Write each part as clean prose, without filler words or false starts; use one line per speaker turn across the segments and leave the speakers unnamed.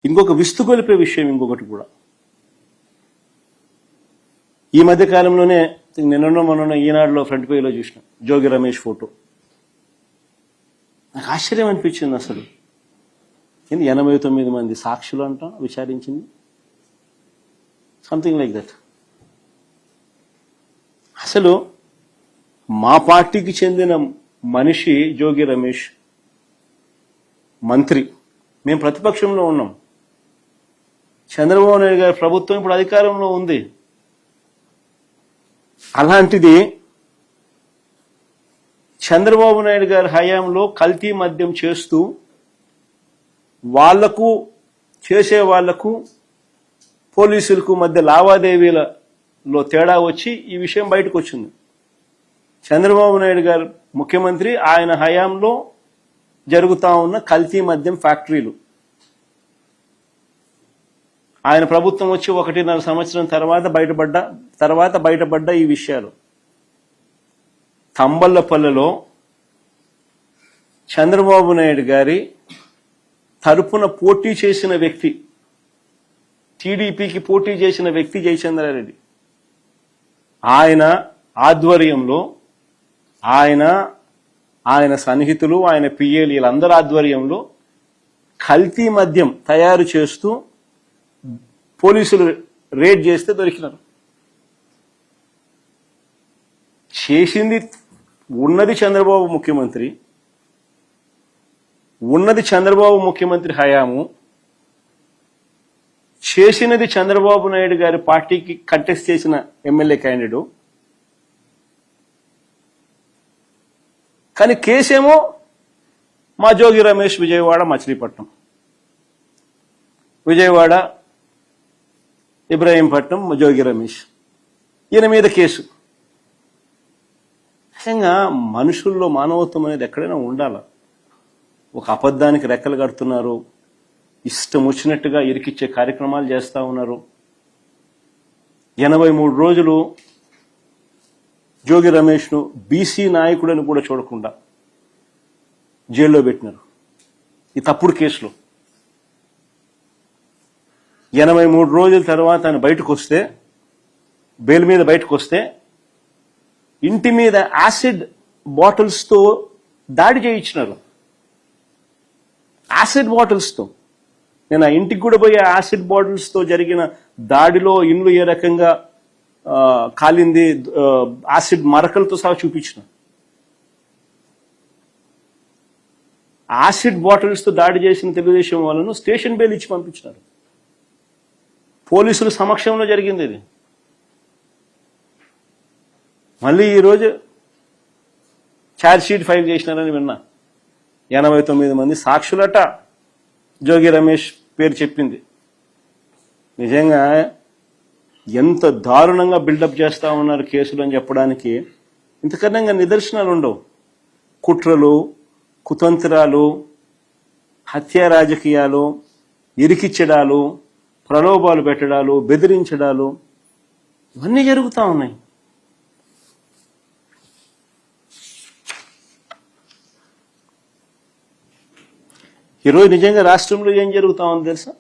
ఇంకొక విస్తుగొలిపే విషయం ఇంకొకటి కూడా, ఈ మధ్య కాలంలోనే నిన్న మొన్న ఈనాడులో ఫ్రంట్ పేజీలో చూసిన జోగి రమేష్ ఫోటో. నాకు ఆశ్చర్యం అనిపించింది. అసలు 89 మంది సాక్షులు అంట విచారించింది, సంథింగ్ లైక్ దట్. అసలు మా పార్టీకి చెందిన మనిషి జోగి రమేష్, మంత్రి, మేము ప్రతిపక్షంలో ఉన్నాం. చంద్రబాబు నాయుడు గారి ప్రభుత్వం ఇప్పుడు అధికారంలో ఉంది. అలాంటిది చంద్రబాబు నాయుడు గారి హయాంలో కల్తీ మద్యం చేస్తూ వాళ్లకు చేసే వాళ్లకు పోలీసులకు మధ్య లావాదేవీలలో తేడా వచ్చి ఈ విషయం బయటకు వచ్చింది. చంద్రబాబు నాయుడు గారు ముఖ్యమంత్రి, ఆయన హయాంలో జరుగుతా ఉన్న కల్తీ మద్యం ఫ్యాక్టరీలు, ఆయన ప్రభుత్వం వచ్చి 1.5 సంవత్సరం తర్వాత బయటపడ్డ ఈ విషయాలు. తంబళ్లపల్లిలో చంద్రబాబు నాయుడు గారి తరపున పోటీ చేసిన వ్యక్తి, టీడీపీకి పోటీ చేసిన వ్యక్తి జయచంద్రారెడ్డి, ఆయన ఆధ్వర్యంలో, ఆయన సన్నిహితులు, ఆయన పిఏలు, వీళ్ళందరి ఆధ్వర్యంలో కల్తీ మద్యం తయారు చేస్తూ పోలీసులు రేడ్ చేస్తే దొరికినారు. చేసింది ఉన్నది చంద్రబాబు ముఖ్యమంత్రి హయాము, చేసినది చంద్రబాబు నాయుడు గారి పార్టీకి కంటెస్ట్ చేసిన ఎమ్మెల్యే క్యాండిడేట్. కానీ కేసేమో మా జోగి రమేష్, విజయవాడ, మచిలీపట్నం, విజయవాడ ఇబ్రాహీంపట్నం జోగి రమేష్, ఈయన మీద కేసు. నిజంగా మనుషుల్లో మానవత్వం అనేది ఎక్కడైనా ఉండాల. ఒక అబద్ధానికి రెక్కలు కడుతున్నారు, ఇష్టం వచ్చినట్టుగా ఇరికిచ్చే కార్యక్రమాలు చేస్తూ ఉన్నారు. 83 రోజులు జోగి రమేష్ను బీసీ నాయకుడని కూడా చూడకుండా జైల్లో పెట్టినారు ఈ తప్పుడు కేసులో. 83 రోజుల తర్వాత ఆయన బయటకు వస్తే, బెయిల్ మీద బయటకు వస్తే, ఇంటి మీద యాసిడ్ బాటిల్స్తో దాడి చేయించినారు. యాసిడ్ బాటిల్స్తో. నేను ఆ ఇంటికి కూడా పోయి యాసిడ్ బాటిల్స్తో జరిగిన దాడిలో ఇండ్లు ఏ రకంగా కాలింది, యాసిడ్ మరకలతో సహా చూపించిన. యాసిడ్ బాటిల్స్తో దాడి చేసిన తెలుగుదేశం వాళ్ళను స్టేషన్ బెయిల్ ఇచ్చి పంపించినారు. పోలీసుల సమక్షంలో జరిగింది ఇది. మళ్ళీ ఈరోజు ఛార్జ్షీట్ ఫైల్ చేసినారని విన్నా. 89 మంది సాక్షులట జోగి రమేష్ పేరు చెప్పింది. నిజంగా ఎంత దారుణంగా బిల్డప్ చేస్తా ఉన్నారు కేసులు అని చెప్పడానికి ఇంతకన్నా నిదర్శనాలు ఉండవు. కుట్రలు, కుతంత్రాలు, హత్యా రాజకీయాలు, ఇరికిచ్చడాలు, ప్రలోభాలు పెట్టడాలు, బెదిరించడాలు, ఇవన్నీ జరుగుతూ ఉన్నాయి. ఈరోజు నిజంగా రాష్ట్రంలో ఏం జరుగుతా ఉంది తెలుసా?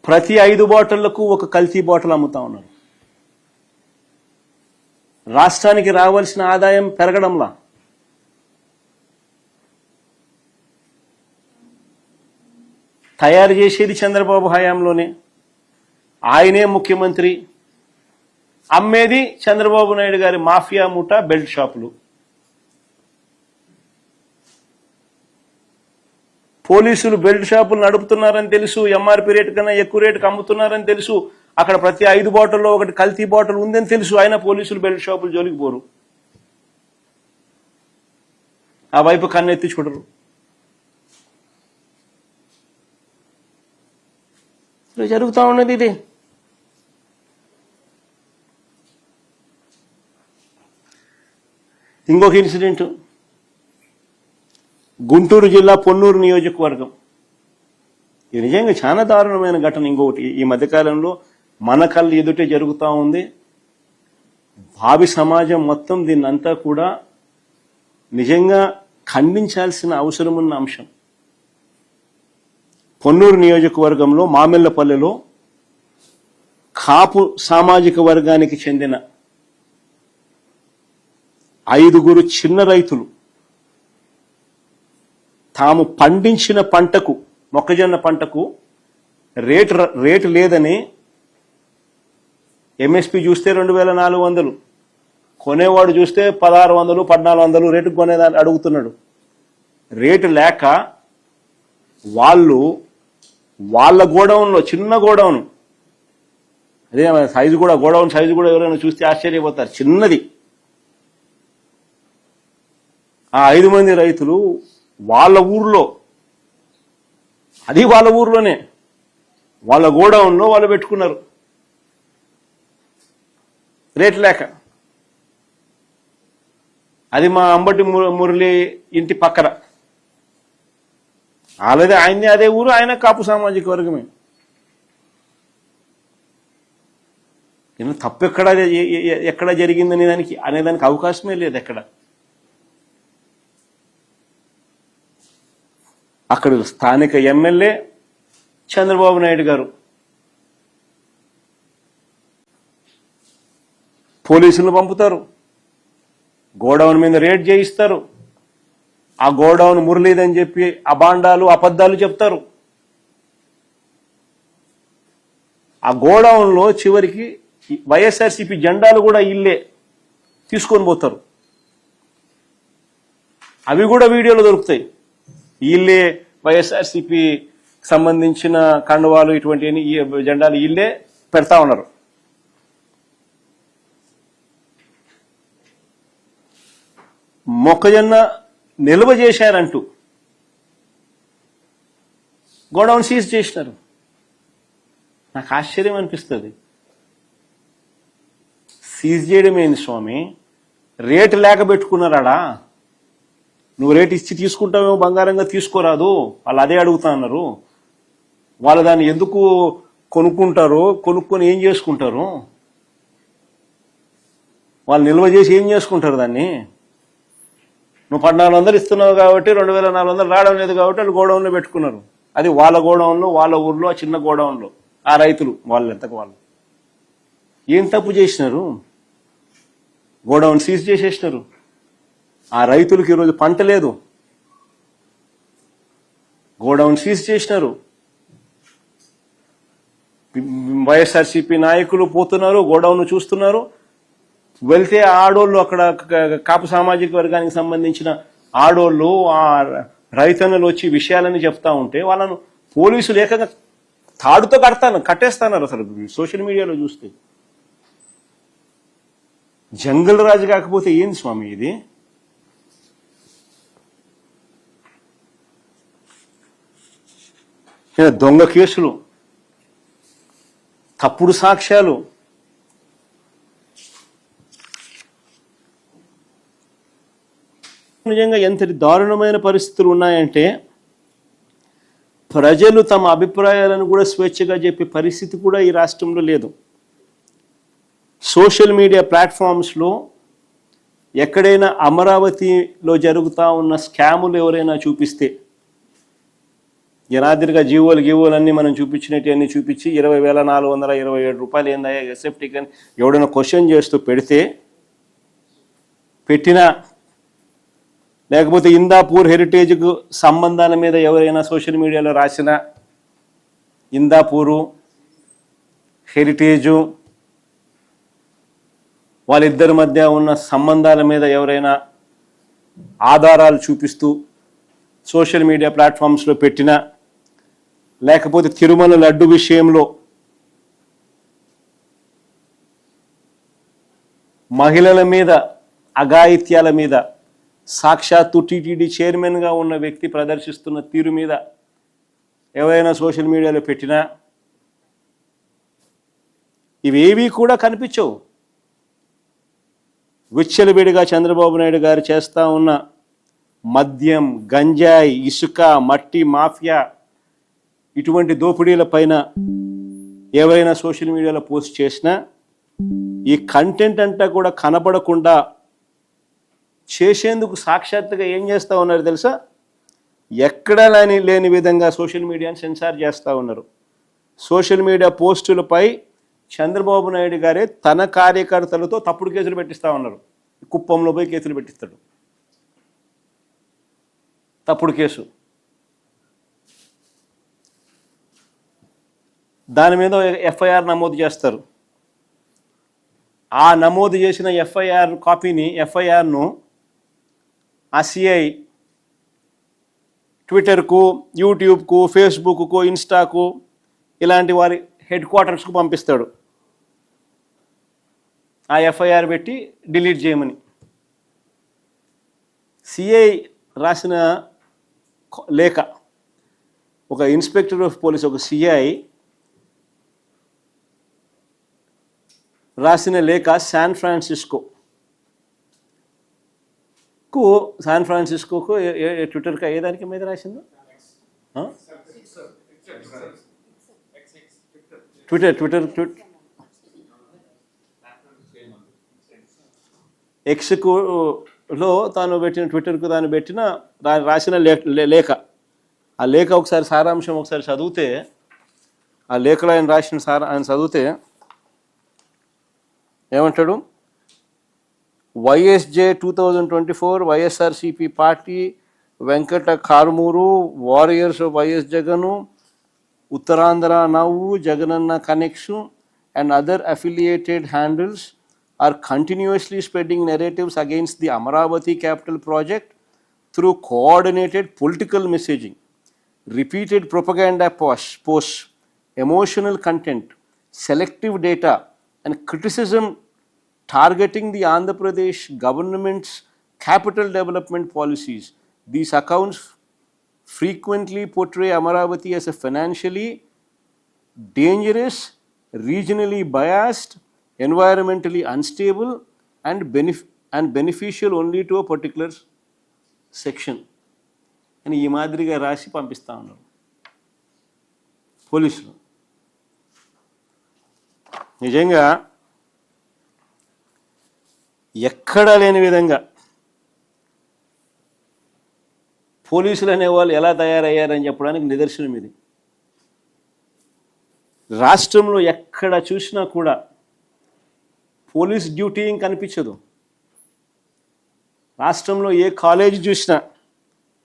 ప్రతి 5 బాటిళ్లకు ఒక కల్తీ బాటిల్ అమ్ముతా ఉన్నారు. రాష్ట్రానికి రావాల్సిన ఆదాయం పెరగడంలా. తయారు చేసేది చంద్రబాబు హయాంలోనే, ఆయనే ముఖ్యమంత్రి, అమ్మేది చంద్రబాబు నాయుడు గారి మాఫియా ముఠా బెల్ట్ షాపులు. పోలీసులు బెల్ట్ షాపులు నడుపుతున్నారని తెలుసు, ఎంఆర్పీ రేటు కన్నా ఎక్కువ రేటుకు అమ్ముతున్నారని తెలుసు, అక్కడ ప్రతి 5 బాటిల్లో ఒకటి కల్తీ బాటిల్ ఉందని తెలుసు, అయినా పోలీసులు బెల్ట్ షాపులు జోలికి పోరు, ఆ వైపు కన్నెత్తి చూడరు. జరుగుతూ ఉన్నది ఇది. ఇంకొక ఇన్సిడెంట్, గుంటూరు జిల్లా పొన్నూరు నియోజకవర్గం. ఇది నిజంగా చాలా దారుణమైన ఘటన. ఇంకొకటి ఈ మధ్యకాలంలో మన కళ్ళు ఎదుటే జరుగుతూ ఉంది. భావి సమాజం మొత్తం దీన్నంతా కూడా నిజంగా ఖండించాల్సిన అవసరం ఉన్న అంశం. పొన్నూరు నియోజకవర్గంలో మామిళ్లపల్లెలో కాపు సామాజిక వర్గానికి చెందిన 5 చిన్న రైతులు తాము పండించిన పంటకు, మొక్కజొన్న పంటకు రేటు లేదని ఎంఎస్పి చూస్తే 2400, కొనేవాడు చూస్తే 1600, 1400 రేటుకు కొనేదాన్ని అడుగుతున్నాడు. రేటు లేక వాళ్ళ గోడౌన్లో, చిన్న గోడౌన్, అదే సైజు కూడా, గోడౌన్ సైజు కూడా ఎవరైనా చూస్తే ఆశ్చర్యపోతారు, చిన్నది. ఆ 5 మంది రైతులు వాళ్ళ ఊర్లో, అది వాళ్ళ ఊర్లోనే, వాళ్ళ గోడౌన్లో వాళ్ళు పెట్టుకున్నారు రేట్ లేక. అది మా అంబటి మురళి ఇంటి పక్కన. ఆల్రెడీ ఆయన్ని అదే ఊరు, ఆయన కాపు సామాజిక వర్గమే. తప్పు ఎక్కడ జరిగిందని అనేదానికి అవకాశమే లేదు ఎక్కడ. అక్కడ స్థానిక ఎమ్మెల్యే చంద్రబాబు నాయుడు గారు పోలీసులను పంపుతారు, గోడౌన్ మీద రేడ్ చేయిస్తారు, ఆ గోడౌన్ మురళీదని చెప్పి అబాండాలు అబద్ధాలు చెప్తారు. ఆ గోడౌన్లో చివరికి వైఎస్ఆర్సీపీ జెండాలు కూడా ఇల్లే తీసుకొని పోతారు. అవి కూడా వీడియోలో దొరుకుతాయి. ఇల్లే వైఎస్ఆర్సీపీ సంబంధించిన కండువాలు, ఇటువంటి జెండాలు ఇల్లే పెడతా ఉన్నారు. మొక్కజొన్న నిల్వ చేశారంటూ గోడౌన్ సీజ్ చేసినారు. నాకు ఆశ్చర్యం అనిపిస్తుంది. సీజ్ చేయడం ఏంది స్వామి? రేటు లేక పెట్టుకున్నారాడా? నువ్వు రేటు ఇచ్చి తీసుకుంటావేమో, బంగారంగా తీసుకోరాదు, వాళ్ళు అదే అడుగుతా అన్నారు. వాళ్ళు దాన్ని ఎందుకు కొనుక్కుంటారు, కొనుక్కొని ఏం చేసుకుంటారు? వాళ్ళు నిల్వ చేసి ఏం చేసుకుంటారు దాన్ని? నువ్వు 1400 ఇస్తున్నావు కాబట్టి 2400 రావడం లేదు కాబట్టి వాళ్ళు గోడౌన్లో పెట్టుకున్నారు. అది వాళ్ళ గోడౌన్లో, వాళ్ళ ఊర్లో, ఆ చిన్న గోడౌన్లో ఆ రైతులు వాళ్ళు ఎంతకు వాళ్ళు ఏం తప్పు చేసినారు? గోడౌన్ సీజ్ చేసేసినారు. ఆ రైతులకు ఈరోజు పంట లేదు, గోడౌన్ సీజ్ చేసినారు. వైఎస్ఆర్సీపీ నాయకులు పోతున్నారు, గోడౌన్ చూస్తున్నారు. వెళ్తే ఆడోళ్ళు, అక్కడ కాపు సామాజిక వర్గానికి సంబంధించిన ఆడోళ్ళు, ఆ రైతన్నలు వచ్చి విషయాలని చెప్తా ఉంటే వాళ్ళను పోలీసులు ఏకంగా తాడుతో కట్టేస్తున్నారు. అసలు సోషల్ మీడియాలో చూస్తే జంగల్ రాజు కాకపోతే ఏంది స్వామి ఇది? దొంగ కేసులు, తప్పుడు సాక్ష్యాలు, నిజంగా ఎంతటి దారుణమైన పరిస్థితులు ఉన్నాయంటే ప్రజలు తమ అభిప్రాయాలను కూడా స్వేచ్ఛగా చెప్పే పరిస్థితి కూడా ఈ రాష్ట్రంలో లేదు. సోషల్ మీడియా ప్లాట్ఫామ్స్లో ఎక్కడైనా అమరావతిలో జరుగుతూ ఉన్న స్కాములు ఎవరైనా చూపిస్తే, యనాదిరిగా గీవోలు అన్నీ మనం చూపించినట్టు అన్నీ చూపించి 20,427 రూపాయలు ఏందయ్యా ఎస్ఎఫ్టీకి అని ఎవడైనా క్వశ్చన్ చేస్తూ పెట్టినా, లేకపోతే ఇందాపూర్ హెరిటేజ్కు సంబంధాల మీద ఎవరైనా సోషల్ మీడియాలో రాసిన, ఇందాపూరు హెరిటేజు వాళ్ళిద్దరి మధ్య ఉన్న సంబంధాల మీద ఎవరైనా ఆధారాలు చూపిస్తూ సోషల్ మీడియా ప్లాట్ఫామ్స్లో పెట్టినా, లేకపోతే తిరుమల లడ్డు విషయంలో మహిళల మీద అఘాయిత్యాల మీద సాక్షాత్తు టీటీడీ చైర్మన్గా ఉన్న వ్యక్తి ప్రదర్శిస్తున్న తీరు మీద ఎవరైనా సోషల్ మీడియాలో పెట్టినా, ఇవేవీ కూడా కనిపించవు. విచ్చలవిడిగా చంద్రబాబు నాయుడు గారు చేస్తూ ఉన్న మద్యం, గంజాయి, ఇసుక, మట్టి మాఫియా, ఇటువంటి దోపిడీల పైన ఎవరైనా సోషల్ మీడియాలో పోస్ట్ చేసినా ఈ కంటెంట్ అంతా కూడా కనబడకుండా చేసేందుకు సాక్షాత్తుగా ఏం చేస్తూ ఉన్నారు తెలుసా? ఎక్కడా లేని విధంగా సోషల్ మీడియాని సెన్సార్ చేస్తూ ఉన్నారు. సోషల్ మీడియా పోస్టులపై చంద్రబాబు నాయుడు గారే తన కార్యకర్తలతో తప్పుడు కేసులు పెట్టిస్తూ ఉన్నారు. కుప్పంలో పోయి కేసులు పెట్టిస్తాడు, తప్పుడు కేసు. దాని మీద ఎఫ్ఐఆర్ నమోదు చేస్తారు. ఆ నమోదు చేసిన ఎఫ్ఐఆర్ కాపీని, ఎఫ్ఐఆర్ను ఆ సిఐ ట్విట్టర్కు, యూట్యూబ్కు, ఫేస్బుక్కు, ఇన్స్టాకు ఇలాంటి వారి హెడ్ క్వార్టర్స్కు పంపిస్తాడు. ఆ ఎఫ్ఐఆర్ పెట్టి డిలీట్ చేయమని. సిఐ రాసిన లేఖ, ఒక ఇన్స్పెక్టర్ ఆఫ్ పోలీస్, ఒక సిఐ రాసిన లేఖ శాన్ ఫ్రాన్సిస్కోకు ట్విట్టర్కి ఏ దానికి మీద రాసిందో, ట్విట్టర్ ఎక్స్లో తాను పెట్టిన, ట్విట్టర్కు తాను పెట్టిన రాసిన లేఖ. ఆ లేఖ ఒకసారి సారాంశం ఒకసారి చదివితే, ఆ లేఖలో ఆయన రాసిన ఆయన చదివితే ఏమంటాడు? YSJ 2024 YSRCP party, Venkata Karmuru, warriors of YS Jagan, Uttarandhra నవ్వు, Jagananna connection and other affiliated handles are continuously spreading narratives against the Amaravati capital project through coordinated political messaging, repeated propaganda posts, emotional content, selective data, and criticism targeting the Andhra Pradesh government's capital development policies. These accounts frequently portray Amaravati as a financially dangerous, regionally biased, environmentally unstable, and beneficial only to a particular section. అని ఈ మాదిరిగా రాసి పంపిస్తూ ఉన్నారు పోలీసులు. నిజంగా ఎక్కడా లేని విధంగా పోలీసులు అనేవాళ్ళు ఎలా తయారయ్యారని చెప్పడానికి నిదర్శనం ఇది. రాష్ట్రంలో ఎక్కడ చూసినా కూడా పోలీస్ డ్యూటీ కనిపించదు. రాష్ట్రంలో ఏ కాలేజీ చూసినా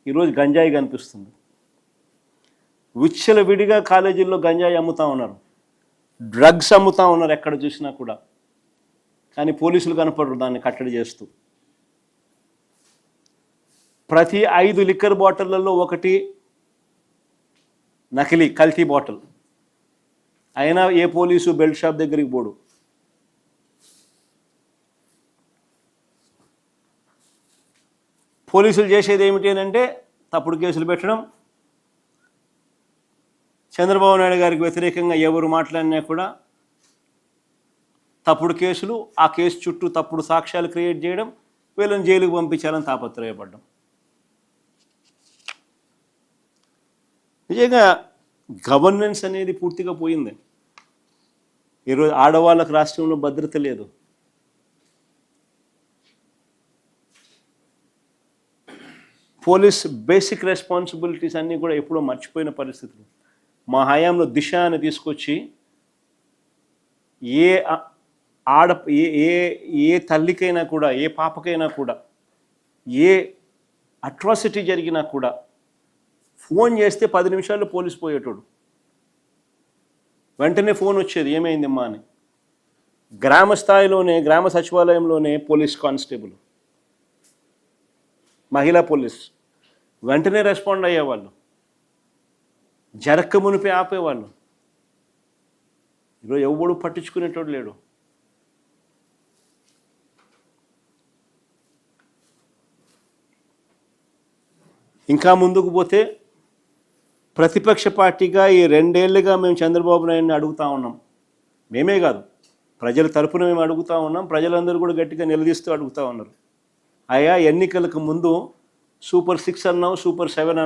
ఈరోజు గంజాయి కనిపిస్తుంది. విచ్చలవిడిగా కాలేజీల్లో గంజాయి అమ్ముతూ ఉన్నారు, డ్రగ్స్ అమ్ముతూ ఉన్నారు ఎక్కడ చూసినా కూడా. కానీ పోలీసులు కనపడరు దాన్ని కట్టడి చేస్తూ. ప్రతి 5 లిక్కర్ బాటిళ్లలో ఒకటి నకిలీ, కల్తీ బాటిల్. అయినా ఏ పోలీసు బెల్ట్ షాప్ దగ్గరికి పోడు. పోలీసులు చేసేది ఏమిటి అంటే తప్పుడు కేసులు పెట్టడం. చంద్రబాబు నాయుడు గారికి వ్యతిరేకంగా ఎవరు మాట్లాడినా కూడా తప్పుడు కేసులు, ఆ కేసు చుట్టూ తప్పుడు సాక్ష్యాలు క్రియేట్ చేయడం, వీళ్ళని జైలుకు పంపించాలని తాపత్రయపడ్డం. నిజంగా గవర్నెన్స్ అనేది పూర్తిగా పోయింది. ఈరోజు ఆడవాళ్ళకు రాష్ట్రంలో భద్రత లేదు. పోలీస్ బేసిక్ రెస్పాన్సిబిలిటీస్ అన్నీ కూడా ఎప్పుడో మర్చిపోయిన పరిస్థితులు. మా హయాంలో దిశ అని తీసుకొచ్చి ఏ తల్లికైనా కూడా, ఏ పాపకైనా కూడా, ఏ అట్రాసిటీ జరిగినా కూడా ఫోన్ చేస్తే 10 నిమిషాల్లో పోలీసు పోయేటోడు. వెంటనే ఫోన్ వచ్చేది, ఏమైందమ్మా అని. గ్రామ స్థాయిలోనే, గ్రామ సచివాలయంలోనే పోలీస్ కానిస్టేబుల్, మహిళా పోలీస్ వెంటనే రెస్పాండ్ అయ్యేవాళ్ళు, జరక్క మునిపే ఆపేవాళ్ళు. ఈరోజు ఎవడు పట్టించుకునేటోడు లేడు. ఇంకా ముందుకు పోతే ప్రతిపక్ష పార్టీగా ఈ 2 ఏళ్లుగా మేము చంద్రబాబు నాయుడిని అడుగుతూ ఉన్నాం. మేమే కాదు, ప్రజల తరపున మేము అడుగుతూ ఉన్నాం. ప్రజలందరూ కూడా గట్టిగా నిలదీస్తూ అడుగుతూ ఉన్నారు. అయ్యా, ఎన్నికలకు ముందు సూపర్ 6 అన్నావు, సూపర్ 7 అన్నావు.